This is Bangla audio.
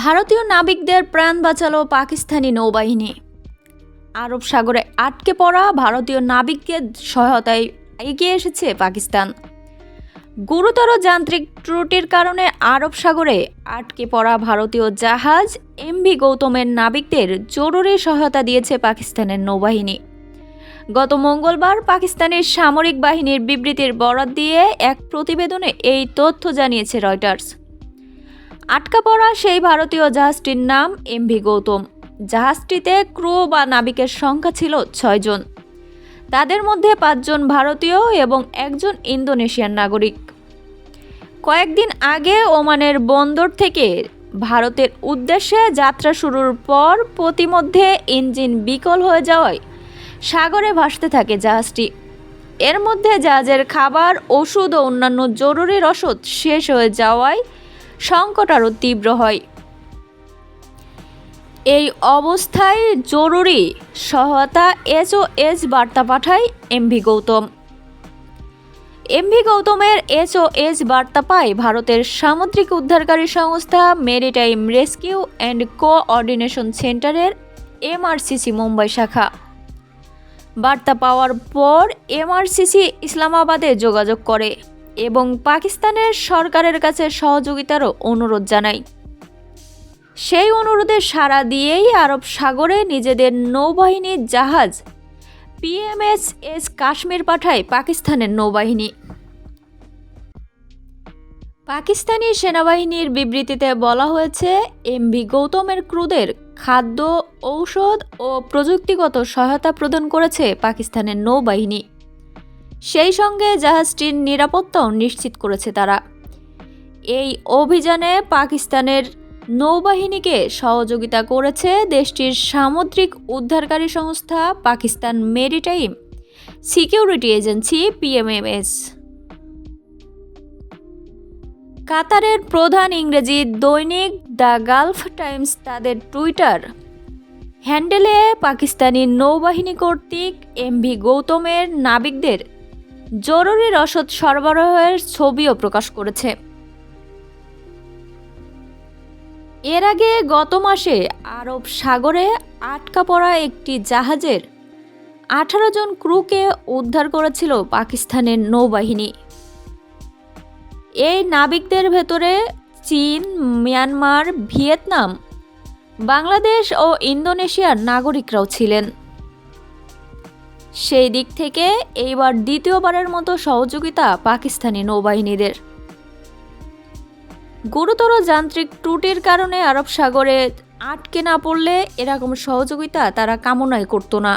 ভারতীয় নাবিকদের প্রাণ বাঁচালো পাকিস্তানি নৌবাহিনী। আরব সাগরে আটকে পড়া ভারতীয় নাবিককে সহায়তায় এগিয়ে এসেছে পাকিস্তান। গুরুতর যান্ত্রিক ত্রুটির কারণে আরব সাগরে আটকে পড়া ভারতীয় জাহাজ এমভি গৌতমের নাবিকদের জরুরি সহায়তা দিয়েছে পাকিস্তানের নৌবাহিনী। গত মঙ্গলবার পাকিস্তানের সামরিক বাহিনীর বিবৃতির বরাত দিয়ে এক প্রতিবেদনে এই তথ্য জানিয়েছে রয়টার্স। আটকা পড়া সেই ভারতীয় জাহাজটির নাম এমভি গৌতম। জাহাজটিতে ক্রু বা নাবিকের সংখ্যা ছিল 6 জন। তাদের মধ্যে 5 জন ভারতীয় এবং 1 জন ইন্দোনেশিয়ান নাগরিক। কয়েকদিন আগে ওমানের বন্দর থেকে ভারতের উদ্দেশ্যে যাত্রা শুরুর পর পথিমধ্যে ইঞ্জিন বিকল হয়ে যাওয়ায় সাগরে ভাসতে থাকে জাহাজটি। এর মধ্যে জাহাজের খাবার, ওষুধ ও অন্যান্য জরুরি রসদ শেষ হয়ে যাওয়ায় সংকট আরও তীব্র হয়। এই অবস্থায় জরুরি সহায়তা SOS বার্তা পাঠায় এমভি গৌতম। এমভি গৌতমের SOS বার্তা পায় ভারতের সামুদ্রিক উদ্ধারকারী সংস্থা মেরিটাইম রেস্কিউ অ্যান্ড কোঅর্ডিনেশন সেন্টারের MRCC মুম্বাই শাখা। বার্তা পাওয়ার পর MRCC ইসলামাবাদে যোগাযোগ করে এবং পাকিস্তানের সরকারের কাছে সহযোগিতারও অনুরোধ জানায়। সেই অনুরোধে সাড়া দিয়েই আরব সাগরে নিজেদের নৌবাহিনীর জাহাজ PMSS কাশ্মীর পাঠায় পাকিস্তানের নৌবাহিনী। পাকিস্তানি সেনাবাহিনীর বিবৃতিতে বলা হয়েছে, এমভি গৌতমের ক্রুদের খাদ্য, ঔষধ ও প্রযুক্তিগত সহায়তা প্রদান করেছে পাকিস্তানের নৌবাহিনী। সেই সঙ্গে জাহাজটির নিরাপত্তাও নিশ্চিত করেছে তারা। এই অভিযানে পাকিস্তানের নৌবাহিনীকে সহযোগিতা করেছে দেশটির সামুদ্রিক উদ্ধারকারী সংস্থা Pakistan maritime security agency PMMS। কাতারের প্রধান ইংরেজি দৈনিক দ্য গালফ টাইমস তাদের টুইটার হ্যান্ডেলে পাকিস্তানি নৌবাহিনী কর্তৃক এমভি গৌতমের নাবিকদের জরুরি রসদ সরবরাহের ছবিও প্রকাশ করেছে। এর আগে গত মাসে আরব সাগরে আটকা পড়া একটি জাহাজের 18 জন ক্রুকে উদ্ধার করেছিল পাকিস্তানের নৌবাহিনী। এই নাবিকদের ভেতরে চীন, মিয়ানমার, ভিয়েতনাম, বাংলাদেশ ও ইন্দোনেশিয়ার নাগরিকরাও ছিলেন। সেই দিক থেকে এইবার দ্বিতীয়বারের মতো সহযোগিতা পাকিস্তানি নৌবাহিনীদের। গুরুতর যান্ত্রিক ত্রুটির কারণে আরব সাগরে আটকে না পড়লে এরকম সহযোগিতা তারা কামনাই করত না।